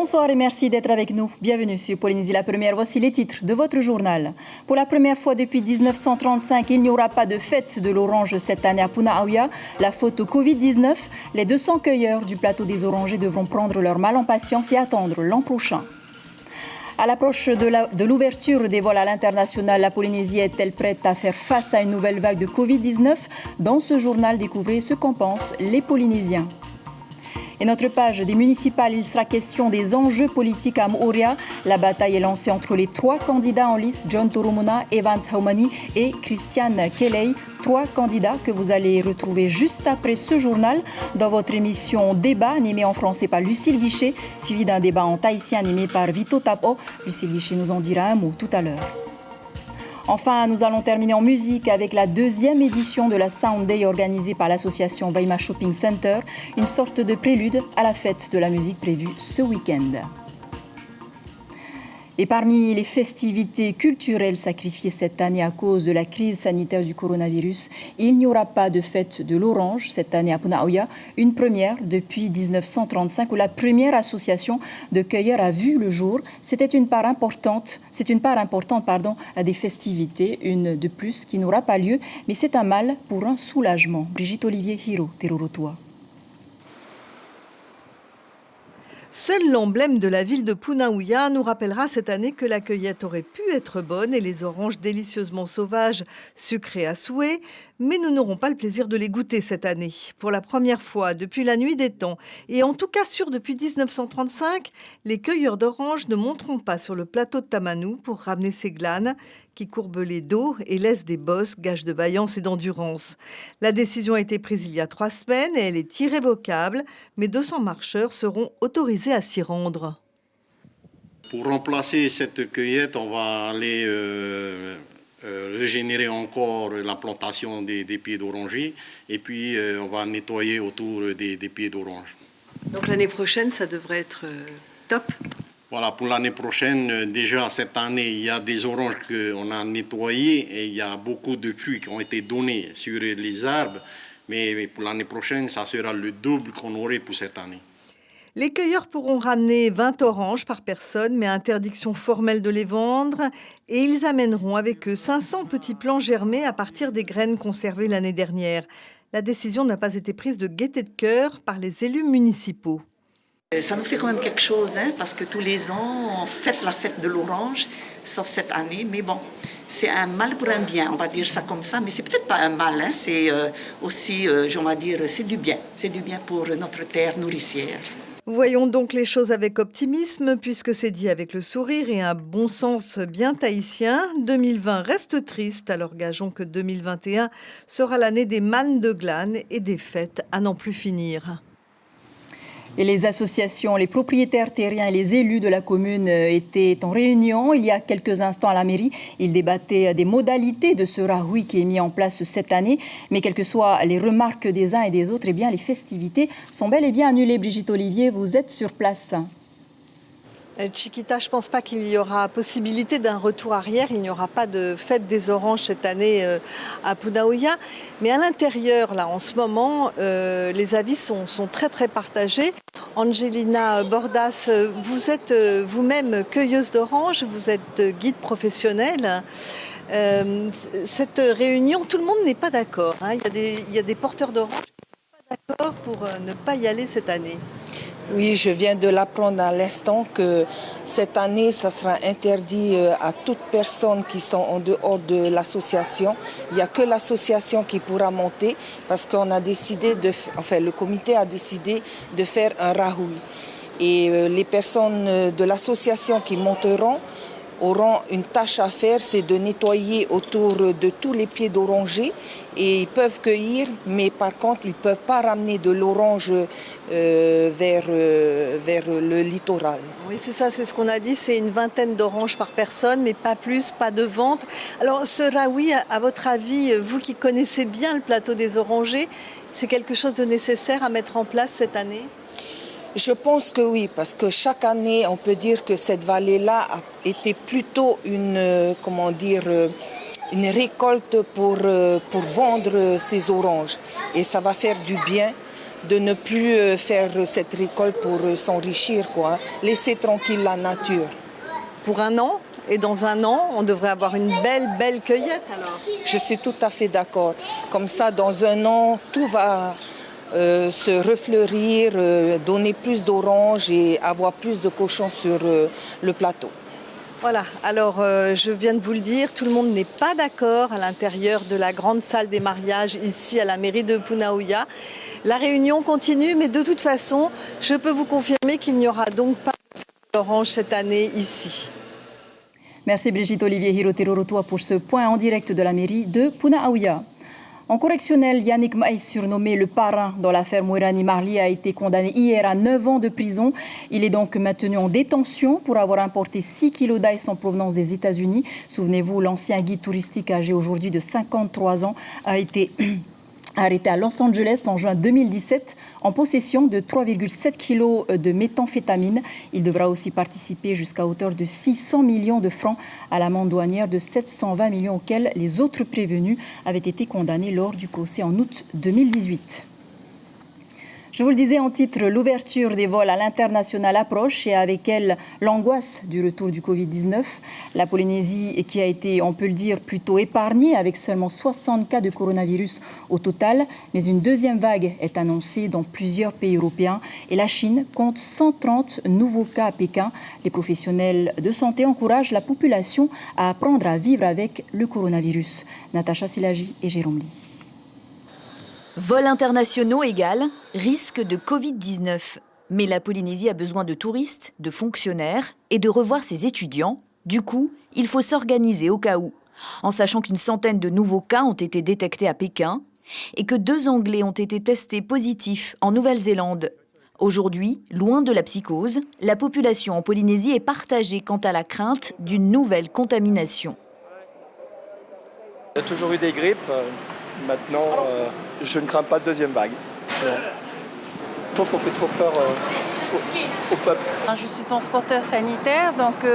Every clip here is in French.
Bonsoir et merci d'être avec nous. Bienvenue sur Polynésie la Première. Voici les titres de votre journal. Pour la première fois depuis 1935, il n'y aura pas de fête de l'orange cette année à Punaauia. La faute au Covid-19, les 200 cueilleurs du plateau des orangers devront prendre leur mal en patience et attendre l'an prochain. À l'approche de l'ouverture des vols à l'international, la Polynésie est-elle prête à faire face à une nouvelle vague de Covid-19? Dans ce journal, découvrez ce qu'en pensent les Polynésiens. Et notre page des municipales, il sera question des enjeux politiques à Moorea. La bataille est lancée entre les trois candidats en liste, John Toromona, Evans Haumani et Christiane Kelei. Trois candidats que vous allez retrouver juste après ce journal dans votre émission Débat animée en français par Lucille Guichet, suivi d'un débat en tahitien animé par Vito Tapo. Lucille Guichet nous en dira un mot tout à l'heure. Enfin, nous allons terminer en musique avec la deuxième édition de la Sound Day organisée par l'association Waima Shopping Center, une sorte de prélude à la fête de la musique prévue ce week-end. Et parmi les festivités culturelles sacrifiées cette année à cause de la crise sanitaire du coronavirus, il n'y aura pas de fête de l'orange cette année à Punaauia, une première depuis 1935 où la première association de cueilleurs a vu le jour. C'est une part importante des festivités, une de plus qui n'aura pas lieu, mais c'est un mal pour un soulagement. Brigitte Olivier Hiro, Terorotoa. Seul l'emblème de la ville de Punaauia nous rappellera cette année que la cueillette aurait pu être bonne et les oranges délicieusement sauvages, sucrées à souhait, mais nous n'aurons pas le plaisir de les goûter cette année. Pour la première fois depuis la nuit des temps, et en tout cas sûr depuis 1935, les cueilleurs d'oranges ne monteront pas sur le plateau de Tamanou pour ramener ces glanes qui courbent les dos et laissent des bosses, gage de vaillance et d'endurance. La décision a été prise il y a 3 semaines et elle est irrévocable, mais 200 marcheurs seront autorisés à s'y rendre. Pour remplacer cette cueillette, on va aller régénérer encore la plantation des pieds d'oranger et puis on va nettoyer autour des pieds d'orange. Donc l'année prochaine, ça devrait être top. Voilà, pour l'année prochaine, déjà cette année, il y a des oranges qu'on a nettoyées et il y a beaucoup de pluies qui ont été données sur les arbres. Mais pour l'année prochaine, ça sera le double qu'on aurait pour cette année. Les cueilleurs pourront ramener 20 oranges par personne, mais interdiction formelle de les vendre. Et ils amèneront avec eux 500 petits plants germés à partir des graines conservées l'année dernière. La décision n'a pas été prise de gaieté de cœur par les élus municipaux. Ça nous fait quand même quelque chose, parce que tous les ans, on fête la fête de l'orange, sauf cette année. Mais bon, c'est un mal pour un bien, on va dire ça comme ça. Mais c'est peut-être pas un mal, c'est aussi, on va dire, c'est du bien. C'est du bien pour notre terre nourricière. Voyons donc les choses avec optimisme, puisque c'est dit avec le sourire et un bon sens bien tahitien. 2020 reste triste, alors gageons que 2021 sera l'année des mannes de glanes et des fêtes à n'en plus finir. Et les associations, les propriétaires terriens et les élus de la commune étaient en réunion il y a quelques instants à la mairie. Ils débattaient des modalités de ce rahoui qui est mis en place cette année. Mais quelles que soient les remarques des uns et des autres, eh bien, les festivités sont bel et bien annulées. Brigitte Olivier, vous êtes sur place. Chiquita, je ne pense pas qu'il y aura possibilité d'un retour arrière. Il n'y aura pas de fête des oranges cette année à Punaauia. Mais à l'intérieur, là, en ce moment, les avis sont très très partagés. Angelina Bordas, vous êtes vous-même cueilleuse d'oranges, vous êtes guide professionnel. Cette réunion, tout le monde n'est pas d'accord. Il y a des porteurs d'oranges qui ne sont pas d'accord pour ne pas y aller cette année. Oui, je viens de l'apprendre à l'instant que cette année, ça sera interdit à toute personne qui sont en dehors de l'association. Il n'y a que l'association qui pourra monter parce qu'on a décidé le comité a décidé de faire un rahoui. Et les personnes de l'association qui monteront auront une tâche à faire, c'est de nettoyer autour de tous les pieds d'oranger et ils peuvent cueillir, mais par contre ils ne peuvent pas ramener de l'orange vers le littoral. Oui, c'est ça, c'est ce qu'on a dit, c'est une vingtaine d'oranges par personne, mais pas plus, pas de vente. Alors ce rahoui, à votre avis, vous qui connaissez bien le plateau des orangers, c'est quelque chose de nécessaire à mettre en place cette année ? Je pense que oui, parce que chaque année, on peut dire que cette vallée-là a été plutôt une récolte pour vendre ces oranges. Et ça va faire du bien de ne plus faire cette récolte pour s'enrichir, quoi. Laisser tranquille la nature. Pour un an, et dans un an, on devrait avoir une belle cueillette alors. Je suis tout à fait d'accord. Comme ça, dans un an, tout va se refleurir, donner plus d'oranges et avoir plus de cochons sur le plateau. Voilà, alors je viens de vous le dire, tout le monde n'est pas d'accord à l'intérieur de la grande salle des mariages ici à la mairie de Punaouia. La réunion continue, mais de toute façon, je peux vous confirmer qu'il n'y aura donc pas d'orange cette année ici. Merci Brigitte Olivier Hirotero-Rotoa pour ce point en direct de la mairie de Punaouia. En correctionnel, Yannick Maï, surnommé le parrain dans l'affaire Mouirani Marli, a été condamné hier à 9 ans de prison. Il est donc maintenu en détention pour avoir importé 6 kilos d'ail en provenance des États-Unis. Souvenez-vous, l'ancien guide touristique âgé aujourd'hui de 53 ans a été arrêté à Los Angeles en juin 2017 en possession de 3,7 kilos de méthamphétamine. Il devra aussi participer jusqu'à hauteur de 600 millions de francs à l'amende douanière de 720 millions auxquels les autres prévenus avaient été condamnés lors du procès en août 2018. Je vous le disais en titre, l'ouverture des vols à l'international approche et avec elle l'angoisse du retour du Covid-19. La Polynésie qui a été, on peut le dire, plutôt épargnée avec seulement 60 cas de coronavirus au total. Mais une deuxième vague est annoncée dans plusieurs pays européens et la Chine compte 130 nouveaux cas à Pékin. Les professionnels de santé encouragent la population à apprendre à vivre avec le coronavirus. Natacha Silagi et Jérôme Lee. Vols internationaux égale risque de Covid-19. Mais la Polynésie a besoin de touristes, de fonctionnaires et de revoir ses étudiants. Du coup, il faut s'organiser au cas où. En sachant qu'une centaine de nouveaux cas ont été détectés à Pékin et que 2 Anglais ont été testés positifs en Nouvelle-Zélande. Aujourd'hui, loin de la psychose, la population en Polynésie est partagée quant à la crainte d'une nouvelle contamination. Il y a toujours eu des grippes. Maintenant, je ne crains pas de deuxième vague. Non. Je pense qu'on fait trop peur au peuple. Je suis transporteur sanitaire, donc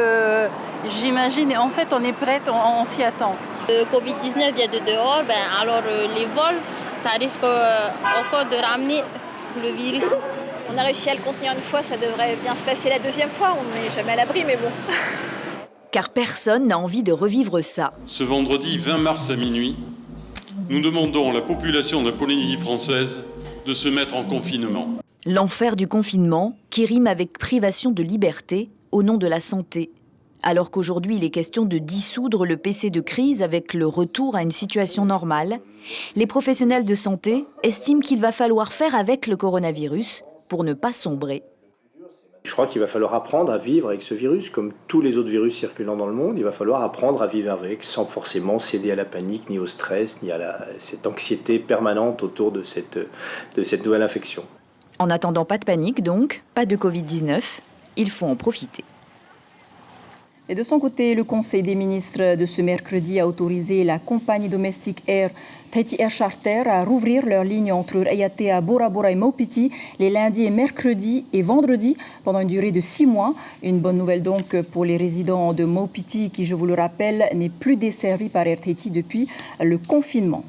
j'imagine, en fait, on est prête, on s'y attend. Le Covid-19 vient de dehors, alors les vols, ça risque encore de ramener le virus ici. On a réussi à le contenir une fois, ça devrait bien se passer la deuxième fois. On n'est jamais à l'abri, mais bon. Car personne n'a envie de revivre ça. Ce vendredi 20 mars à minuit, nous demandons à la population de la Polynésie française de se mettre en confinement. L'enfer du confinement qui rime avec privation de liberté au nom de la santé. Alors qu'aujourd'hui il est question de dissoudre le PC de crise avec le retour à une situation normale, les professionnels de santé estiment qu'il va falloir faire avec le coronavirus pour ne pas sombrer. Je crois qu'il va falloir apprendre à vivre avec ce virus, comme tous les autres virus circulant dans le monde. Il va falloir apprendre à vivre avec, sans forcément céder à la panique, ni au stress, ni à cette anxiété permanente autour de cette nouvelle infection. En attendant, pas de panique donc, pas de Covid-19, il faut en profiter. Et de son côté, le Conseil des ministres de ce mercredi a autorisé la compagnie domestique Air Tahiti Air Charter à rouvrir leurs lignes entre Raiatea, Bora Bora et Maupiti les lundis et mercredis et vendredis pendant une durée de 6 mois. Une bonne nouvelle donc pour les résidents de Maupiti qui, je vous le rappelle, n'est plus desservi par Air Tahiti depuis le confinement.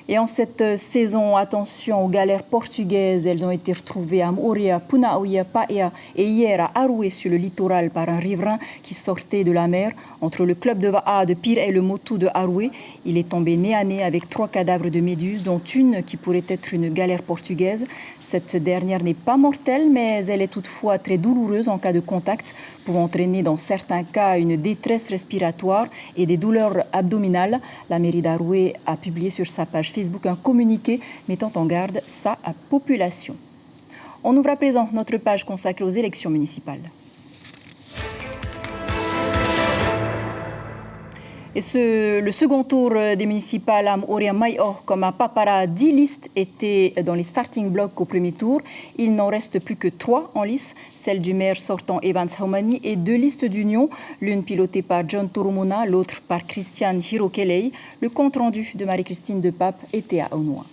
Et en cette saison, attention aux galères portugaises. Elles ont été retrouvées à Moorea, Punaouia, Paea et hier à Aroué sur le littoral par un riverain qui sortait de la mer. Entre le club de Va'a de Pire et le Motu de Aroué, il est tombé nez à nez avec 3 cadavres de méduses, dont une qui pourrait être une galère portugaise. Cette dernière n'est pas mortelle, mais elle est toutefois très douloureuse en cas de contact, pouvant entraîner dans certains cas une détresse respiratoire et des douleurs abdominales. La mairie d'Aroué a publié sur sa page Facebook un communiqué mettant en garde sa population. On ouvre à présent notre page consacrée aux élections municipales. Et le second tour des municipales à Moorea Maio comme à Papara, 10 listes étaient dans les starting blocks au premier tour. Il n'en reste plus que 3 en lice, celle du maire sortant Evans Haumani et 2 listes d'union, l'une pilotée par John Toromona, l'autre par Christian Hirokelei. Le compte-rendu de Marie-Christine Depape était à Onoa.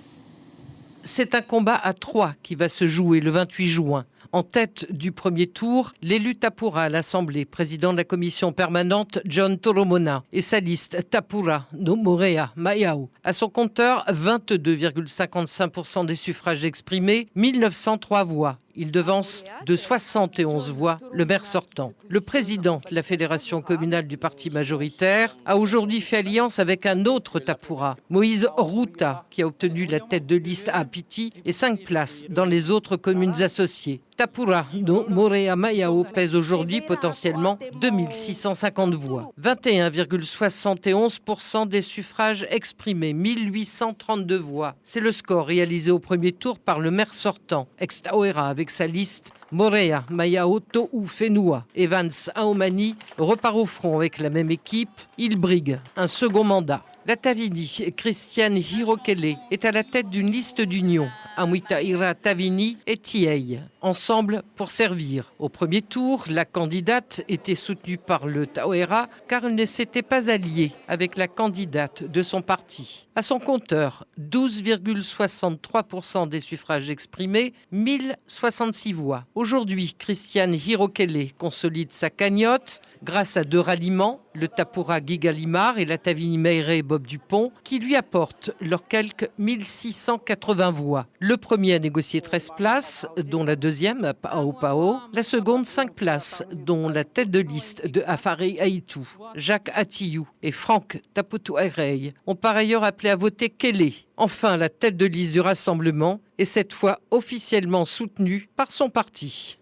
C'est un combat à 3 qui va se jouer le 28 juin. En tête du premier tour, l'élu Tapura à l'Assemblée, président de la commission permanente John Toromona et sa liste Tapura no Morea Mayao. À son compteur, 22,55% des suffrages exprimés, 1903 voix. Il devance de 71 voix le maire sortant. Le président de la fédération communale du parti majoritaire a aujourd'hui fait alliance avec un autre Tapura, Moïse Ruta, qui a obtenu la tête de liste à Piti et 5 places dans les autres communes associées. Tapura no Morea Mayao pèse aujourd'hui potentiellement 2650 voix. 21,71% des suffrages exprimés, 1832 voix. C'est le score réalisé au premier tour par le maire sortant, ex-Tauera, avec sa liste Morea Mayao To'u Fenua. Evans Aomani repart au front avec la même équipe. Il brigue un second mandat. La Tavini, Christiane Hirokele, est à la tête d'une liste d'union. Amuitaira Tavini et Tiei, ensemble pour servir. Au premier tour, la candidate était soutenue par le Tauera car elle ne s'était pas alliée avec la candidate de son parti. À son compteur, 12,63% des suffrages exprimés, 1066 voix. Aujourd'hui, Christiane Hirokele consolide sa cagnotte grâce à 2 ralliements, le Tapura Gigalimar et la Tavini Meire Bob Dupont, qui lui apportent leurs quelques 1680 voix. Le premier a négocié 13 places, dont la deuxième, Pao Pao. La seconde, 5 places, dont la tête de liste de Afari Aïtou, Jacques Atiyou et Franck Taputu-Airey ont par ailleurs appelé à voter Kélé. Enfin, la tête de liste du Rassemblement est cette fois officiellement soutenue par son parti.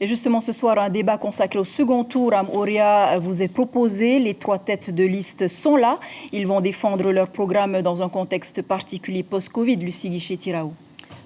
Et justement, ce soir, un débat consacré au second tour à Moria vous est proposé. Les 3 têtes de liste sont là. Ils vont défendre leur programme dans un contexte particulier post-Covid. Lucie Guichet-Tiraou.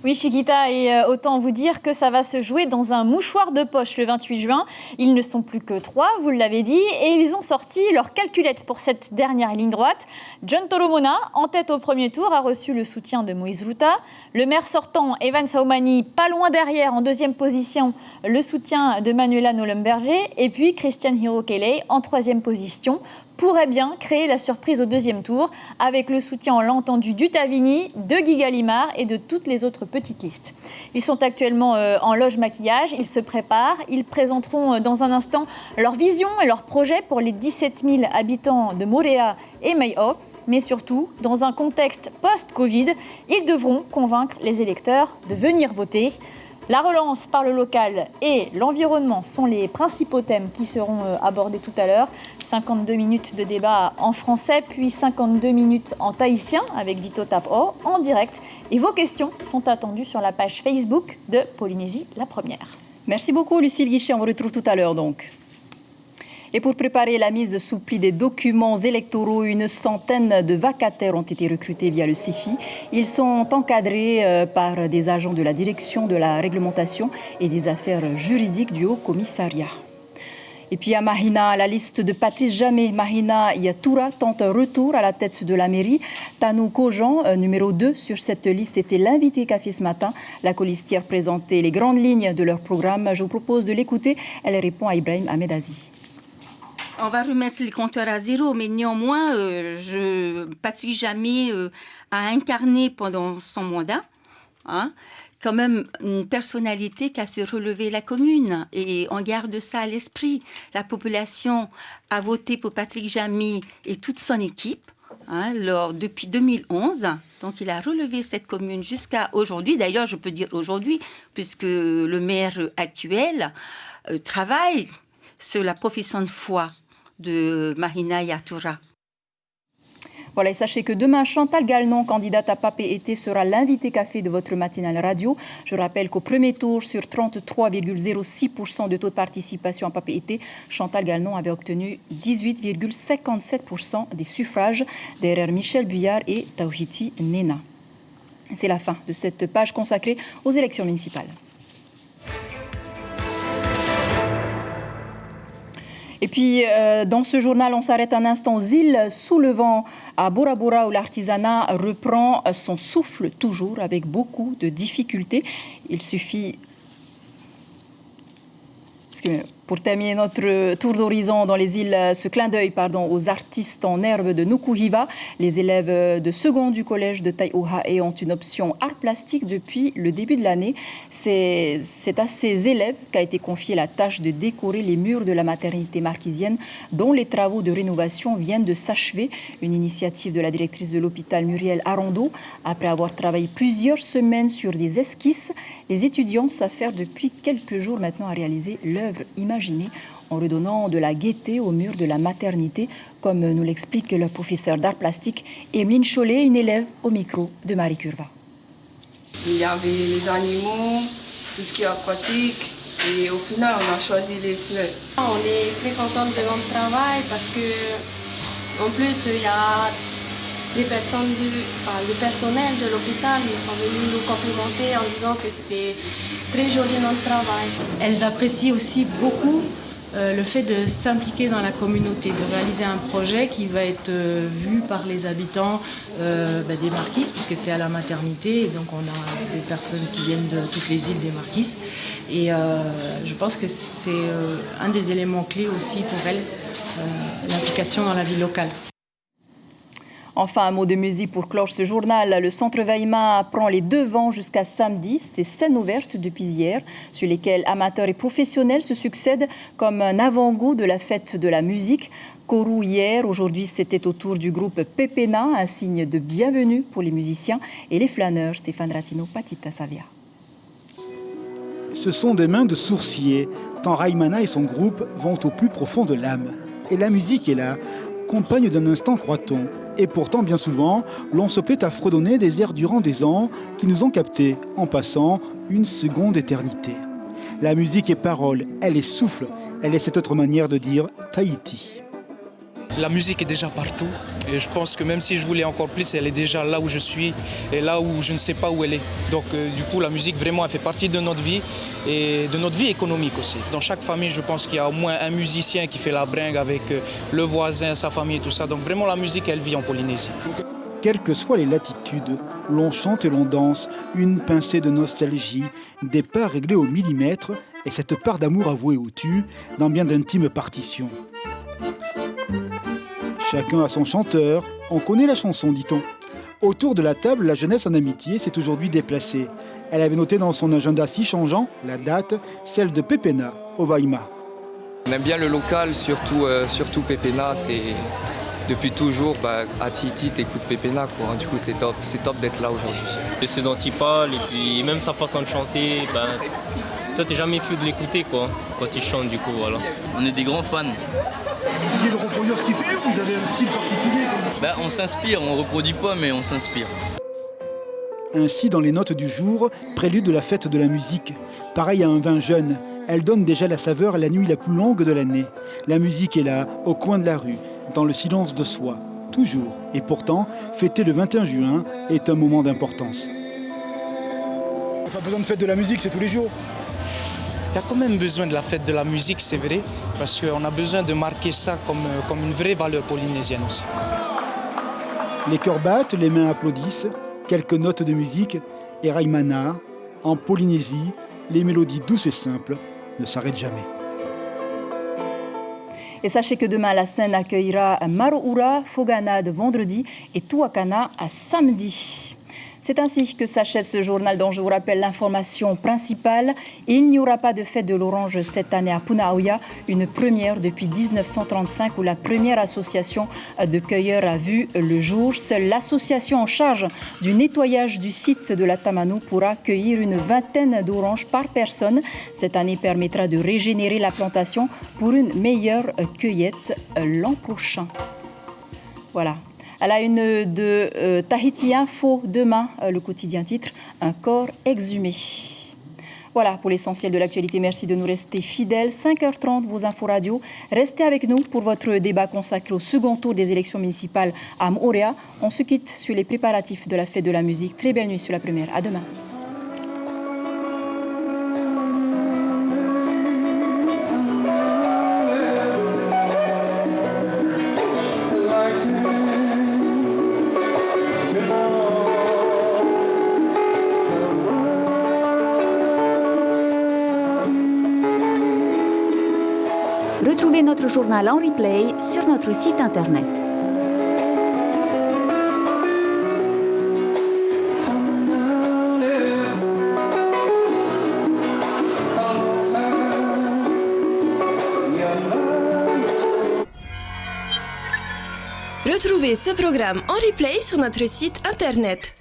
Oui, Chiquita, et autant vous dire que ça va se jouer dans un mouchoir de poche le 28 juin. Ils ne sont plus que 3, vous l'avez dit, et ils ont sorti leur calculette pour cette dernière ligne droite. John Toromona, en tête au premier tour, a reçu le soutien de Moïse Ruta. Le maire sortant, Evans Aomani, pas loin derrière, en deuxième position, le soutien de Manuela Nolemberger. Et puis Christiane Hirokele, en troisième position, pourrait bien créer la surprise au deuxième tour, avec le soutien, on l'a entendu, du Tavini, de Gigalimar et de toutes les autres petites listes. Ils sont actuellement en loge maquillage, ils se préparent, ils présenteront dans un instant leur vision et leur projet pour les 17 000 habitants de Morea et Mayao. Mais surtout, dans un contexte post-Covid, ils devront convaincre les électeurs de venir voter. La relance par le local et l'environnement sont les principaux thèmes qui seront abordés tout à l'heure. 52 minutes de débat en français, puis 52 minutes en tahitien avec Vito Tapo en direct. Et vos questions sont attendues sur la page Facebook de Polynésie la Première. Merci beaucoup, Lucille Guichet. On vous retrouve tout à l'heure donc. Et pour préparer la mise sous pli des documents électoraux, une centaine de vacataires ont été recrutés via le CIFI. Ils sont encadrés par des agents de la direction de la réglementation et des affaires juridiques du Haut-Commissariat. Et puis à Mahina, la liste de Patrice Jamé, Mahina Yatura tente un retour à la tête de la mairie. Tanou Kojan, numéro 2 sur cette liste, était l'invité café ce matin. La colistière présentait les grandes lignes de leur programme. Je vous propose de l'écouter. Elle répond à Ibrahim Ahmedazi. On va remettre les compteurs à zéro, mais néanmoins, Patrice Jamé a incarné pendant son mandat, quand même une personnalité qui a su relever la commune. Et on garde ça à l'esprit. La population a voté pour Patrice Jamé et toute son équipe depuis 2011. Donc il a relevé cette commune jusqu'à aujourd'hui. D'ailleurs, je peux dire aujourd'hui, puisque le maire actuel travaille sur la profession de foi de Mahina Yatura. Voilà, et sachez que demain, Chantal Gallnon, candidate à Papeete, sera l'invité café de votre matinale radio. Je rappelle qu'au premier tour, sur 33,06% de taux de participation à Papeete, Chantal Gallnon avait obtenu 18,57% des suffrages derrière Michel Buyard et Tauhiti Nena. C'est la fin de cette page consacrée aux élections municipales. Et puis, dans ce journal, on s'arrête un instant aux îles sous le vent à Bora Bora, où l'artisanat reprend son souffle, toujours avec beaucoup de difficultés. Il suffit Pour terminer notre tour d'horizon dans les îles, ce clin d'œil aux artistes en herbe de Nukuhiva, les élèves de seconde du collège de Tai'uhae ont une option art plastique depuis le début de l'année. C'est à ces élèves qu'a été confiée la tâche de décorer les murs de la maternité marquisienne dont les travaux de rénovation viennent de s'achever. Une initiative de la directrice de l'hôpital Muriel Arando. Après avoir travaillé plusieurs semaines sur des esquisses, les étudiants s'affairent depuis quelques jours maintenant à réaliser l'œuvre imaginée en redonnant de la gaieté au mur de la maternité, comme nous l'explique le professeur d'art plastique Emeline Chollet, une élève au micro de Marie Curva. Il y avait les animaux, tout ce qui est aquatique, et au final on a choisi les fleurs. On est très contente de notre travail parce que en plus il y a les personnes le personnel de l'hôpital, ils sont venus nous complimenter en disant que c'était très joli notre travail. Elles apprécient aussi beaucoup le fait de s'impliquer dans la communauté, de réaliser un projet qui va être vu par les habitants des Marquises, puisque c'est à la maternité, et donc on a des personnes qui viennent de toutes les îles des Marquises. Et je pense que c'est un des éléments clés aussi pour elles, l'implication dans la vie locale. Enfin, un mot de musique pour clore ce journal. Le Centre Vaima prend les devants jusqu'à samedi. C'est scènes ouvertes depuis hier, sur lesquelles amateurs et professionnels se succèdent comme un avant-goût de la fête de la musique. Kourou hier, aujourd'hui c'était au tour du groupe Pepena, un signe de bienvenue pour les musiciens et les flâneurs. Stéphane Ratino, Patita Savia. Ce sont des mains de sourcier, tant Raimana et son groupe vont au plus profond de l'âme. Et la musique est là, compagne d'un instant croit-on. Et pourtant, bien souvent, l'on se plaît à fredonner des airs durant des ans qui nous ont captés, en passant une seconde éternité. La musique est parole, elle est souffle, elle est cette autre manière de dire Tahiti. La musique est déjà partout et je pense que même si je voulais encore plus, elle est déjà là où je suis et là où je ne sais pas où elle est. Donc du coup, la musique vraiment, elle fait partie de notre vie et de notre vie économique aussi. Dans chaque famille, je pense qu'il y a au moins un musicien qui fait la bringue avec le voisin, sa famille et tout ça. Donc vraiment, la musique, elle vit en Polynésie. Quelles que soient les latitudes, l'on chante et l'on danse, une pincée de nostalgie, des pas réglés au millimètre et cette part d'amour avouée au tu dans bien d'intimes partitions. Chacun a son chanteur, on connaît la chanson, dit-on. Autour de la table, la jeunesse en amitié s'est aujourd'hui déplacée. Elle avait noté dans son agenda si changeant la date, celle de Pepena, au Vaima. On aime bien le local, surtout Pepena. C'est depuis toujours, à Tahiti, t'écoutes Pepena, quoi. Du coup, c'est top d'être là aujourd'hui. Et ce dont il parle, et puis même sa façon de chanter, toi, t'es jamais fou de l'écouter, quoi, quand il chante, du coup, voilà. On est des grands fans. Vous essayez de reproduire ce qu'il fait ou vous avez un style particulier On s'inspire, on ne reproduit pas, mais on s'inspire. Ainsi, dans les notes du jour, prélude de la fête de la musique. Pareil à un vin jeune, elle donne déjà la saveur à la nuit la plus longue de l'année. La musique est là, au coin de la rue, dans le silence de soi, toujours. Et pourtant, fêter le 21 juin est un moment d'importance. On n'a pas besoin de fête de la musique, c'est tous les jours. Il y a quand même besoin de la fête de la musique, c'est vrai, parce qu'on a besoin de marquer ça comme une vraie valeur polynésienne aussi. Les cœurs battent, les mains applaudissent, quelques notes de musique, et Raimana, en Polynésie, les mélodies douces et simples ne s'arrêtent jamais. Et sachez que demain, la scène accueillera Maroura, Fogana de vendredi et Tuakana à samedi. C'est ainsi que s'achève ce journal dont je vous rappelle l'information principale. Il n'y aura pas de fête de l'orange cette année à Punaauia, une première depuis 1935 où la première association de cueilleurs a vu le jour. Seule l'association en charge du nettoyage du site de la Tamanu pourra cueillir une vingtaine d'oranges par personne. Cette année permettra de régénérer la plantation pour une meilleure cueillette l'an prochain. Voilà. À la une de Tahiti Info, demain, le quotidien titre « Un corps exhumé ». Voilà pour l'essentiel de l'actualité. Merci de nous rester fidèles. 5h30, vos infos radio. Restez avec nous pour votre débat consacré au second tour des élections municipales à Moorea. On se quitte sur les préparatifs de la fête de la musique. Très belle nuit sur la première. À demain. notre journal en replay sur notre site internet. Retrouvez ce programme en replay sur notre site internet.